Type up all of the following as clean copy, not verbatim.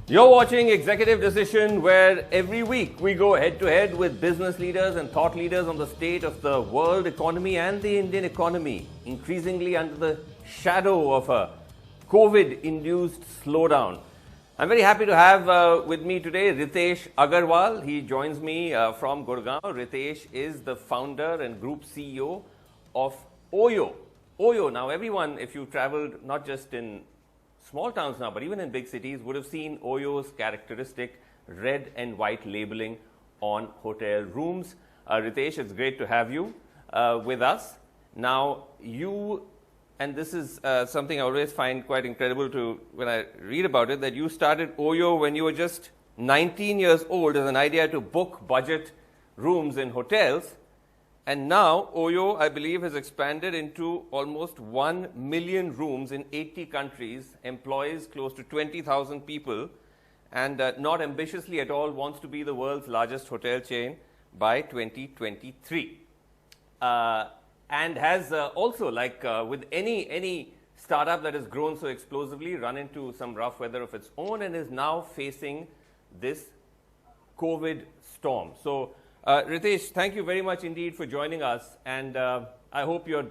You're watching Executive Decision, where every week we go head to head with business leaders and thought leaders on the state of the world economy and the Indian economy, increasingly under the shadow of a COVID-induced slowdown. I'm very happy to have with me today Ritesh Agarwal. He joins me from Gurgaon. Ritesh is the founder and group CEO of Oyo. Oyo, now everyone, if you traveled not just in small towns now, but even in big cities, would have seen Oyo's characteristic red and white labeling on hotel rooms. Ritesh, it's great to have you with us. Now, and this is something I always find quite incredible when I read about it, that you started Oyo when you were just 19 years old as an idea to book budget rooms in hotels. And now Oyo, I believe, has expanded into almost 1 million rooms in 80 countries, employs close to 20,000 people, and not ambitiously at all wants to be the world's largest hotel chain by 2023. And has also, like with any startup that has grown so explosively, run into some rough weather of its own and is now facing this COVID storm. So, Ritesh, thank you very much indeed for joining us, and I hope you're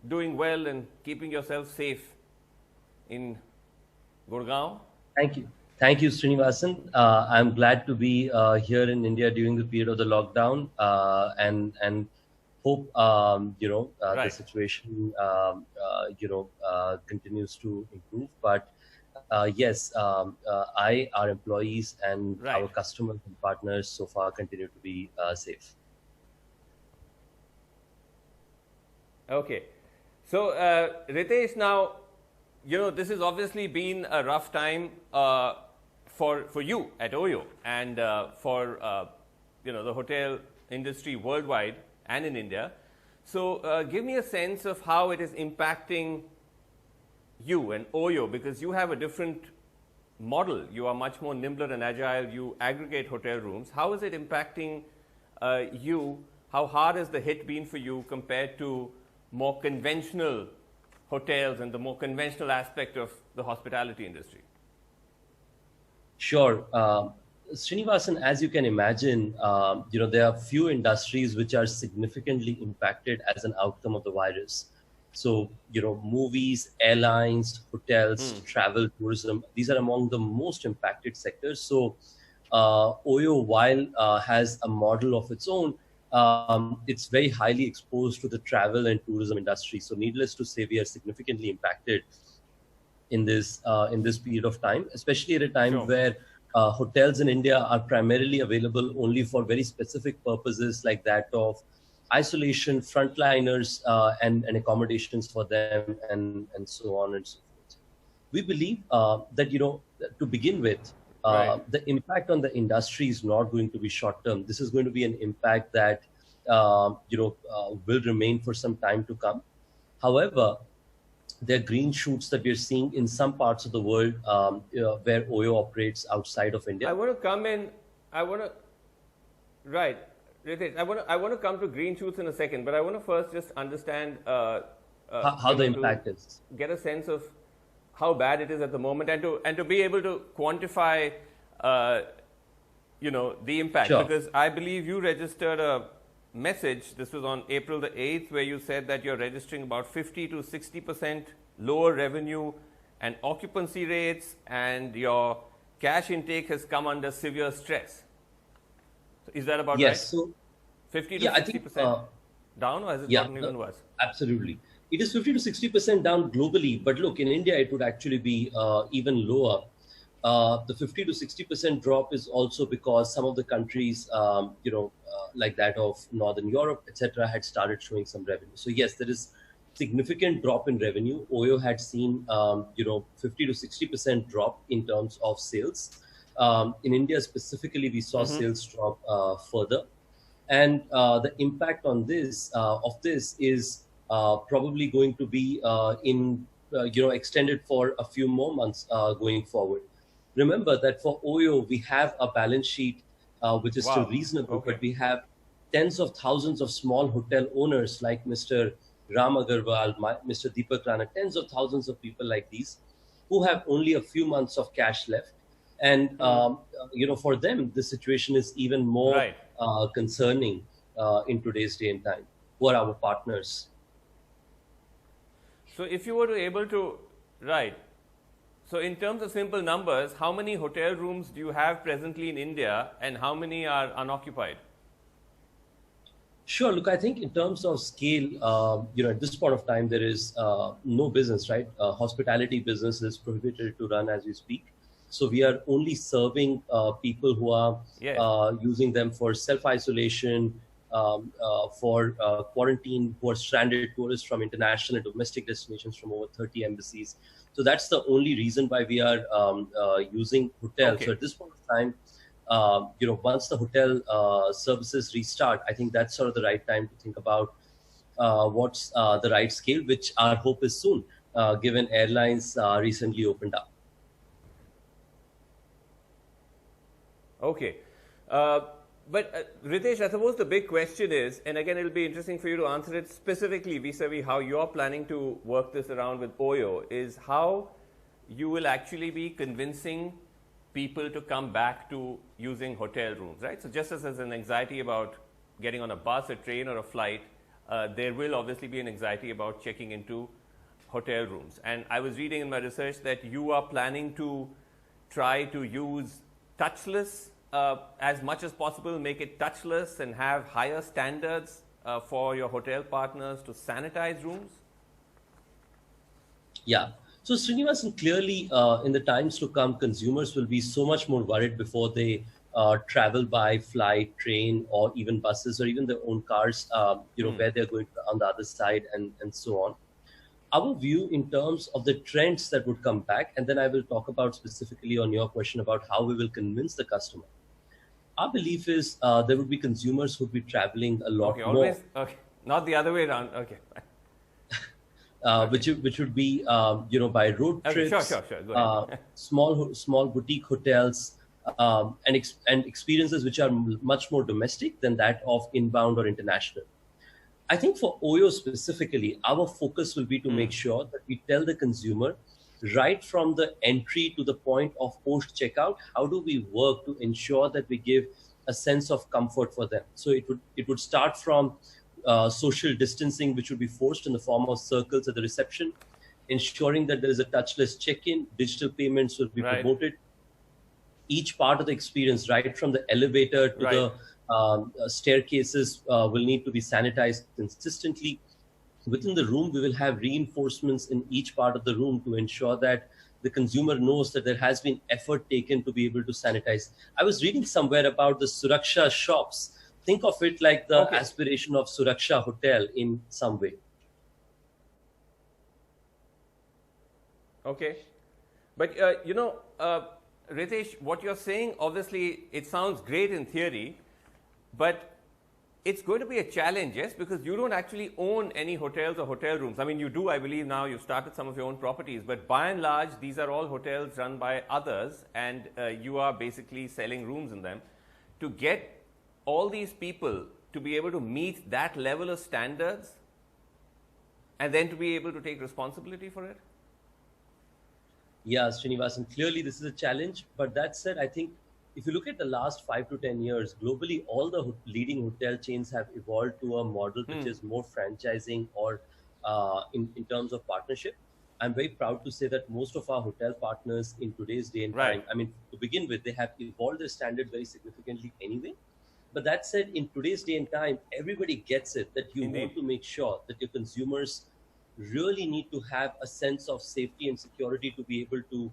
doing well and keeping yourself safe in Gurgaon. Thank you. Thank you, Srinivasan. I'm glad to be here in India during the period of the lockdown, and hope Right. the situation continues to improve. But yes, our employees and Right. our customers and partners so far continue to be safe. Okay. So, Ritesh, now, this has obviously been a rough time for you at Oyo and for, the hotel industry worldwide and in India. So, give me a sense of how it is impacting you and Oyo, because you have a different model. You are much more nimbler and agile. You aggregate hotel rooms. How is it impacting you? How hard has the hit been for you compared to more conventional hotels and the more conventional aspect of the hospitality industry? Sure. Srinivasan, as you can imagine, there are few industries which are significantly impacted as an outcome of the virus. So, movies, airlines, hotels, travel, tourism, these are among the most impacted sectors. So, Oyo, while has a model of its own, it's very highly exposed to the travel and tourism industry. So, needless to say, we are significantly impacted in this period of time, especially at a time Sure. where hotels in India are primarily available only for very specific purposes, like that of isolation, frontliners, and accommodations for them, and so on and so forth. We believe that, to begin with, Right. the impact on the industry is not going to be short term. This is going to be an impact that will remain for some time to come. However, there are green shoots that we're seeing in some parts of the world where Oyo operates outside of India. I want to come in. Right, Ritesh, I want to come to green shoots in a second, but I want to first just understand How the impact is. get a sense of how bad it is at the moment, and to be able to quantify, the impact. Sure. Because I believe you registered a message. This was on April the 8th, where you said that you're registering about 50 to 60% lower revenue and occupancy rates, and your cash intake has come under severe stress. So is that about Yes. right? So 50 to yeah, I think 60% down, or has it gotten even worse? absolutely. It is 50 to 60% down globally, but look, in India, it would actually be even lower. The 50 to 60% drop is also because some of the countries, like that of Northern Europe, etc., had started showing some revenue. So yes, there is significant drop in revenue. Oyo had seen, 50 to 60% drop in terms of sales. In India specifically, we saw sales drop further, and the impact on this is probably going to be extended for a few more months going forward. Remember that for Oyo, we have a balance sheet which is still Wow. reasonable, Okay. but we have tens of thousands of small hotel owners like Mr. Ram Agarwal, Mr. Deepak Rana, tens of thousands of people like these who have only a few months of cash left. And for them, the situation is even more Right. concerning in today's day and time. Who are our partners? So if you were to able to, right. So in terms of simple numbers, how many hotel rooms do you have presently in India and how many are unoccupied? Sure. Look, I think in terms of scale, at this point of time, there is no business, right? Hospitality business is prohibited to run as we speak. So we are only serving people who are Yes. using them for self-isolation, for quarantine, who are stranded tourists from international and domestic destinations from over 30 embassies. So that's the only reason why we are using hotels. So Okay. at this point of time, once the hotel services restart, I think that's sort of the right time to think about what's the right scale, which our hope is soon, given airlines recently opened up. Okay. But Ritesh, I suppose the big question is, and again, it'll be interesting for you to answer it specifically vis-a-vis how you're planning to work this around with Oyo, is how you will actually be convincing people to come back to using hotel rooms, right? So just as there's an anxiety about getting on a bus, a train, or a flight, there will obviously be an anxiety about checking into hotel rooms. And I was reading in my research that you are planning to try to use touchless as much as possible, make it touchless and have higher standards for your hotel partners to sanitize rooms? Yeah. So Srinivasan, clearly in the times to come, consumers will be so much more worried before they travel by flight, train, or even buses, or even their own cars, where they're going on the other side and so on. Our view in terms of the trends that would come back, and then I will talk about specifically on your question about how we will convince the customer. Our belief is there would be consumers who would be traveling a lot Okay, more. always, okay, not the other way around. Okay. Which would be by road Okay, trips, sure. Go ahead. small boutique hotels, and experiences which are much more domestic than that of inbound or international. I think for Oyo specifically, our focus will be to make sure that we tell the consumer right from the entry to the point of post checkout, how do we work to ensure that we give a sense of comfort for them. So it would start from social distancing, which would be forced in the form of circles at the reception, ensuring that there is a touchless check-in, digital payments will be Right. promoted. Each part of the experience, right from the elevator to the staircases, will need to be sanitized consistently. Within the room, we will have reinforcements in each part of the room to ensure that the consumer knows that there has been effort taken to be able to sanitize. I was reading somewhere about the Suraksha shops. Think of it like the aspiration of Suraksha Hotel in some way. Okay. But, Ritesh, what you're saying, obviously, it sounds great in theory, but it's going to be a challenge, yes, because you don't actually own any hotels or hotel rooms. I mean, you do, I believe now you've started some of your own properties, but by and large, these are all hotels run by others, and you are basically selling rooms in them. To get all these people to be able to meet that level of standards and then to be able to take responsibility for it? Yeah, Srinivasan, clearly this is a challenge. But that said, I think if you look at the last 5 to 10 years, globally, all the leading hotel chains have evolved to a model which is more franchising or in terms of partnership. I'm very proud to say that most of our hotel partners in today's day and time, I mean, to begin with, they have evolved their standards very significantly anyway. But that said, in today's day and time, everybody gets it that you want to make sure that your consumers really need to have a sense of safety and security to be able to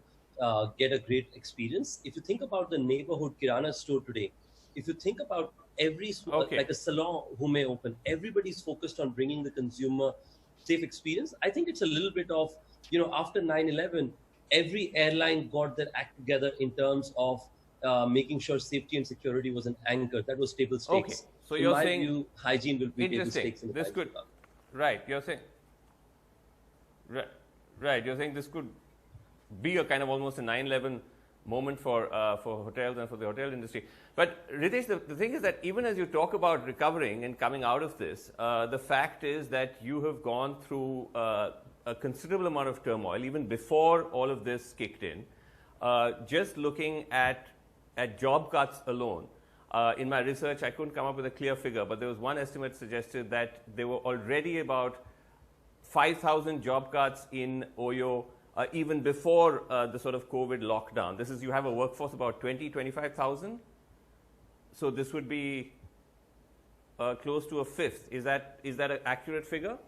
get a great experience. If you think about the neighborhood kirana store today, if you think about every like a salon who may open, everybody's focused on bringing the consumer safe experience. I think it's a little bit of, after 9/11, every airline got their act together in terms of making sure safety and security was an anchor. That was table stakes. Okay. So in you're my saying view, hygiene will be table stakes. In the this could, right? You're saying, right? You're saying this could be a kind of almost a 9/11 moment for hotels and for the hotel industry. But Ritesh, the thing is that even as you talk about recovering and coming out of this, the fact is that you have gone through a considerable amount of turmoil even before all of this kicked in. just looking at job cuts alone. In my research, I couldn't come up with a clear figure, but there was one estimate suggested that there were already about 5,000 job cuts in Oyo even before the sort of COVID lockdown. This is, you have a workforce about 25,000. So this would be close to a fifth. Is that an accurate figure?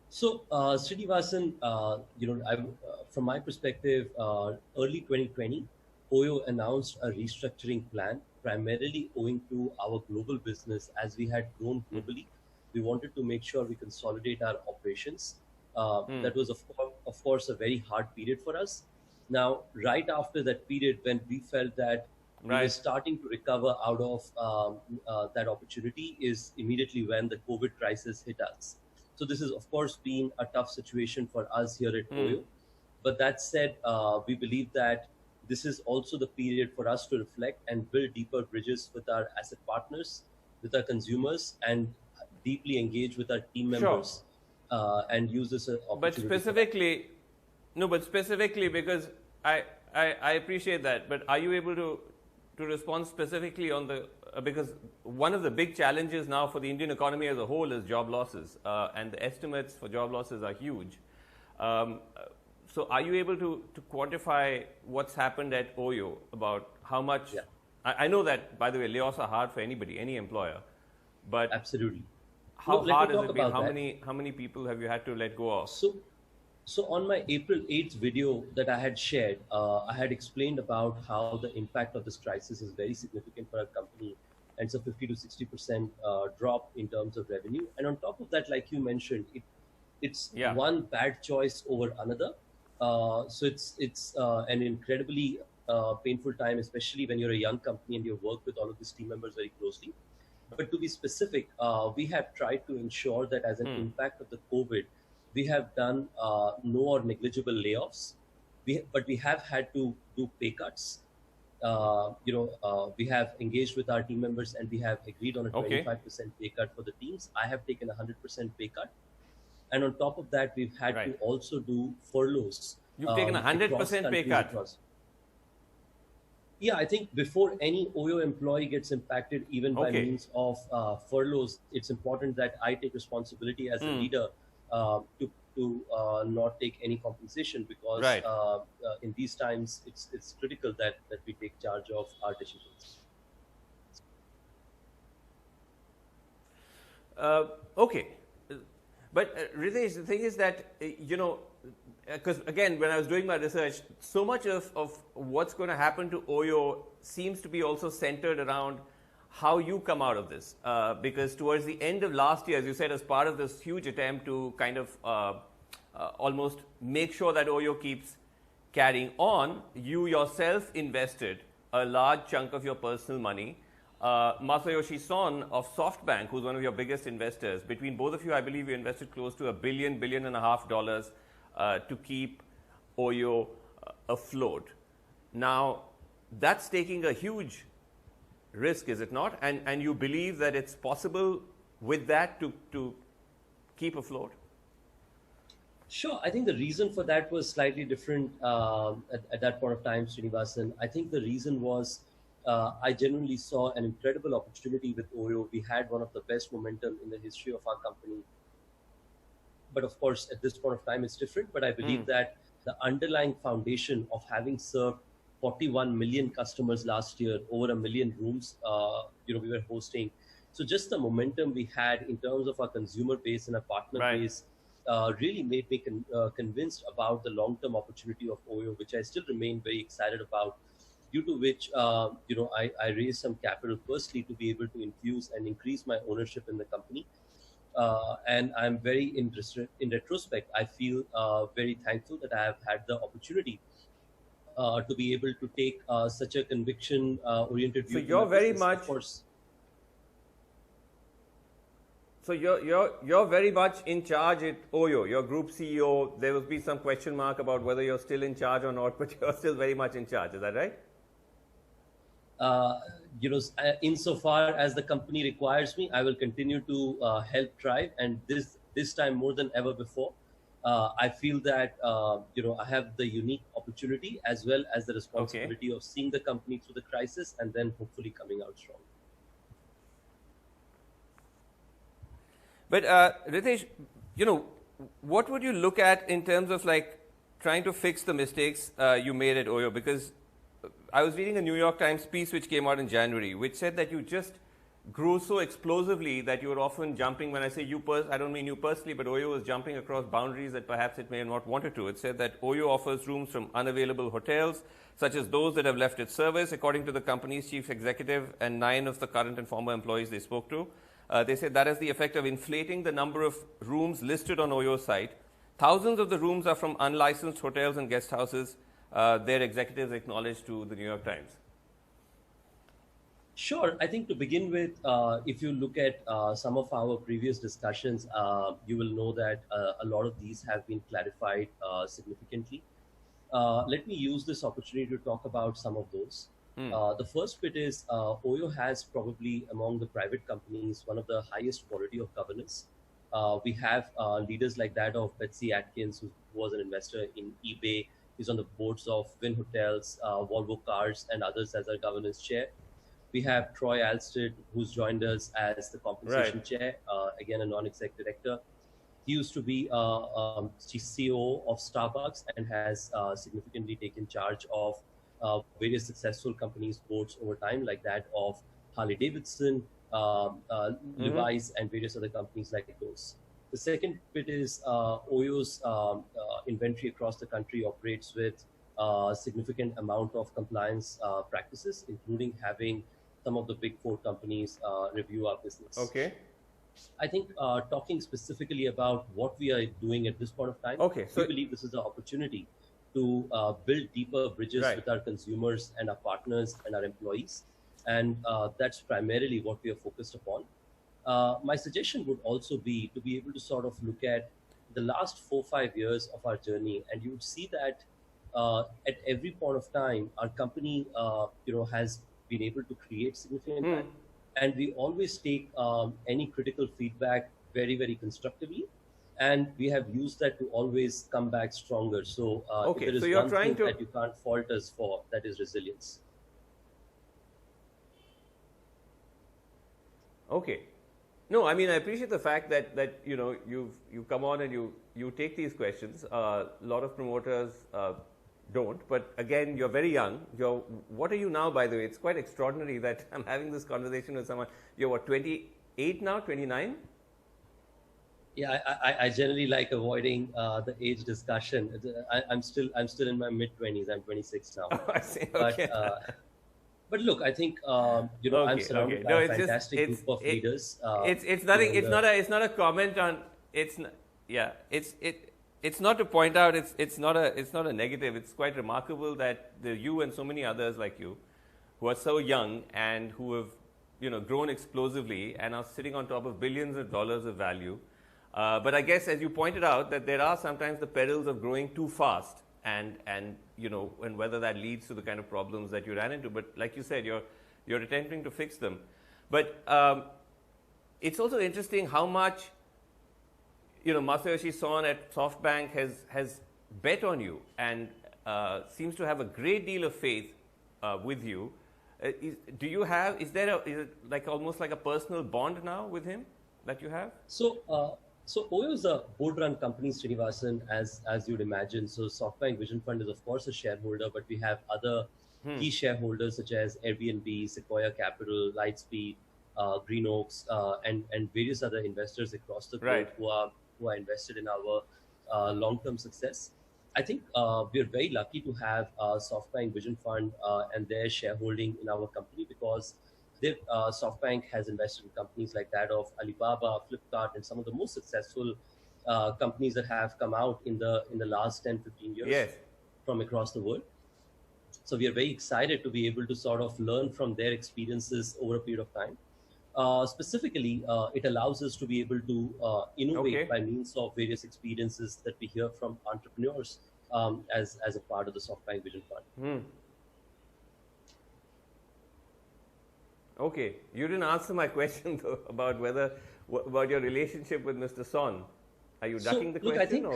So, Srinivasan, from my perspective, early 2020, Oyo announced a restructuring plan, primarily owing to our global business. As we had grown globally, we wanted to make sure we consolidate our operations. That was, of course, a very hard period for us. Now, right after that period, when we felt that we were starting to recover out of that opportunity, is immediately when the COVID crisis hit us. So this has, of course, been a tough situation for us here at Oyo. But that said, we believe that this is also the period for us to reflect and build deeper bridges with our asset partners, with our consumers, and deeply engage with our team members, and use this opportunity. But specifically, because I appreciate that, but are you able to respond specifically on the, because one of the big challenges now for the Indian economy as a whole is job losses, and the estimates for job losses are huge. So are you able to quantify what's happened at Oyo, about how much? Yeah. I know that, by the way, layoffs are hard for anybody, any employer, but absolutely. How hard has it been? How many people have you had to let go of? So on my April 8th video that I had shared, I had explained about how the impact of this crisis is very significant for our company, and it's a 50 to 60% drop in terms of revenue. And on top of that, like you mentioned, it's one bad choice over another. So it's an incredibly painful time, especially when you're a young company and you work with all of these team members very closely. But to be specific, we have tried to ensure that as an impact of the COVID, we have done no or negligible layoffs, but we have had to do pay cuts. We have engaged with our team members and we have agreed on a 25% pay cut for the teams. I have taken a 100% pay cut. And on top of that, we've had to also do furloughs. You've taken a 100% pay cut? Yeah, I think before any Oyo employee gets impacted, even by means of furloughs, it's important that I take responsibility as a leader to not take any compensation, because in these times, it's critical that we take charge of our decisions. Okay. But Ritesh, the thing is that, because again, when I was doing my research, so much of what's going to happen to Oyo seems to be also centered around how you come out of this. Because towards the end of last year, as you said, as part of this huge attempt to kind of almost make sure that Oyo keeps carrying on, you yourself invested a large chunk of your personal money. Masayoshi Son of Softbank, who's one of your biggest investors, between both of you, I believe you invested close to $1.5 billion to keep Oyo afloat. Now, that's taking a huge risk, is it not? And you believe that it's possible with that to keep afloat? Sure. I think the reason for that was slightly different at that point of time, Srinivasan. I think the reason was I genuinely saw an incredible opportunity with Oyo. We had one of the best momentum in the history of our company. But of course, at this point of time, it's different. But I believe that the underlying foundation of having served 41 million customers last year, over 1 million rooms, we were hosting. So just the momentum we had in terms of our consumer base and our partner base really made me convinced about the long-term opportunity of Oyo, which I still remain very excited about. Due to which, I raised some capital firstly to be able to infuse and increase my ownership in the company. And I'm very interested. In retrospect, I feel very thankful that I have had the opportunity to be able to take such a conviction-oriented view. So you're very much. Of course. So you're very much in charge at Oyo. You're Group CEO. There will be some question mark about whether you're still in charge or not, but you're still very much in charge. Is that right? Insofar as the company requires me, I will continue to help drive. And this time more than ever before, I feel that I have the unique opportunity opportunity as well as the Okay. responsibility of seeing the company through the crisis and then hopefully coming out strong. But Ritesh, what would you look at in terms of like trying to fix the mistakes you made at Oyo? Because I was reading a New York Times piece which came out in January, which said that you just grew so explosively that you were often jumping. When I say you, I don't mean you personally, but Oyo was jumping across boundaries that perhaps it may have not wanted to. It said that Oyo offers rooms from unavailable hotels, such as those that have left its service, according to the company's chief executive and 9 of the current and former employees they spoke to. They said that has the effect of inflating the number of rooms listed on Oyo's site. Thousands of the rooms are from unlicensed hotels and guest houses, their executives acknowledged to the New York Times. Sure. I think to begin with, if you look at some of our previous discussions, you will know that a lot of these have been clarified significantly. Let me use this opportunity to talk about some of those. The first bit is Oyo has probably among the private companies one of the highest quality of governance. We have leaders like that of Betsy Atkins, who was an investor in eBay. He's on the boards of Wynn Hotels, Volvo Cars, and others as our governance chair. We have Troy Alsted, who's joined us as the compensation chair, again, a non-exec director. He used to be CEO of Starbucks and has significantly taken charge of various successful companies' boards over time, like that of Harley Davidson, Levi's, and various other companies like those. The second bit is Oyo's inventory across the country operates with significant amount of compliance practices, including having some of the big 4 companies review our business. Okay. I think talking specifically about what we are doing at this point of time, so we believe this is an opportunity to build deeper bridges with our consumers and our partners and our employees. And that's primarily what we are focused upon. My suggestion would also be to be able to sort of look at the last 4-5 years of our journey, and you would see that at every point of time, our company has been able to create significant impact. And we always take any critical feedback very, very constructively. And we have used that to always come back stronger. So if there is one thing that you can't fault us for, that is resilience. Okay. No, I mean, I appreciate the fact that you come on and you take these questions. A lot of promoters don't, but again, you're very young. What are you now, by the way? It's quite extraordinary that I'm having this conversation with someone. You're what, 28 now, 29? Yeah, I generally like avoiding the age discussion. I'm still in my mid-20s. I'm 26 now. Oh, I see. Okay. But look, I think I'm surrounded by a fantastic group of leaders. It's nothing. It's not a comment on. It's not to point out. It's not a negative. It's quite remarkable that you and so many others like you, who are so young and who have grown explosively and are sitting on top of billions of dollars of value. But I guess, as you pointed out, that there are sometimes the perils of growing too fast, and whether that leads to the kind of problems that you ran into. But like you said, you're attempting to fix them. But it's also interesting how much Masayoshi Son at Softbank has bet on you and seems to have a great deal of faith with you. Is it like almost like a personal bond now with him that you have? So Oyo is a board-run company, Srinivasan, as you'd imagine. So Softbank Vision Fund is of course a shareholder, but we have other key shareholders such as Airbnb, Sequoia Capital, Lightspeed, Green Oaks, and various other investors across the globe who are invested in our long-term success. I think we're very lucky to have Softbank Vision Fund and their shareholding in our company, because Softbank has invested in companies like that of Alibaba, Flipkart, and some of the most successful companies that have come out in the last 10-15 years from across the world. So we are very excited to be able to sort of learn from their experiences over a period of time. Specifically, it allows us to be able to innovate by means of various experiences that we hear from entrepreneurs as a part of the Softbank Vision Fund. Okay, you didn't answer my question though about about your relationship with Mr. Son. Are you ducking the question?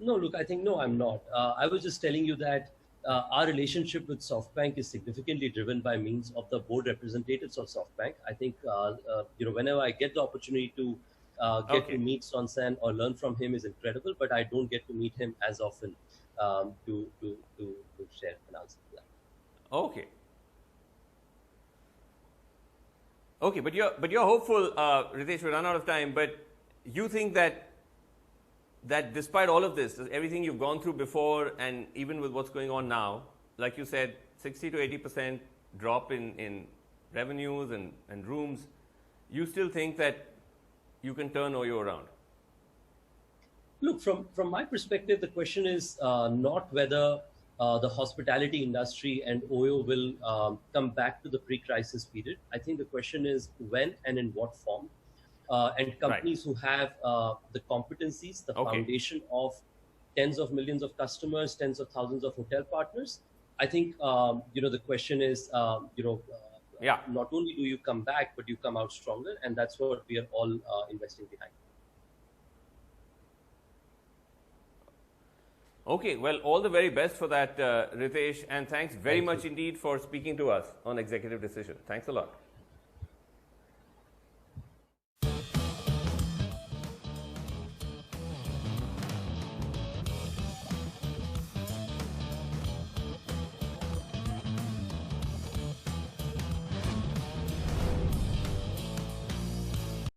No, look, I think no, I'm not. I was just telling you that our relationship with Softbank is significantly driven by means of the board representatives of Softbank. I think whenever I get the opportunity to get to Okay. meet Sonsan or learn from him is incredible, but I don't get to meet him as often to share an answer to that. Okay. Okay, but you're hopeful, Ritesh. We run out of time, but you think that despite all of this, everything you've gone through before, and even with what's going on now, like you said, 60 to 80% drop in revenues and rooms, you still think that you can turn Oyo around? Look, from my perspective, the question is not whether the hospitality industry and Oyo will come back to the pre-crisis period. I think the question is when and in what form. And companies who have the competencies, the foundation of tens of millions of customers, tens of thousands of hotel partners. I think the question is not only do you come back, but you come out stronger, and that's what we are all investing behind. Okay, well, all the very best for that, Ritesh, and thanks very much indeed for speaking to us on Executive Decision. Thanks a lot.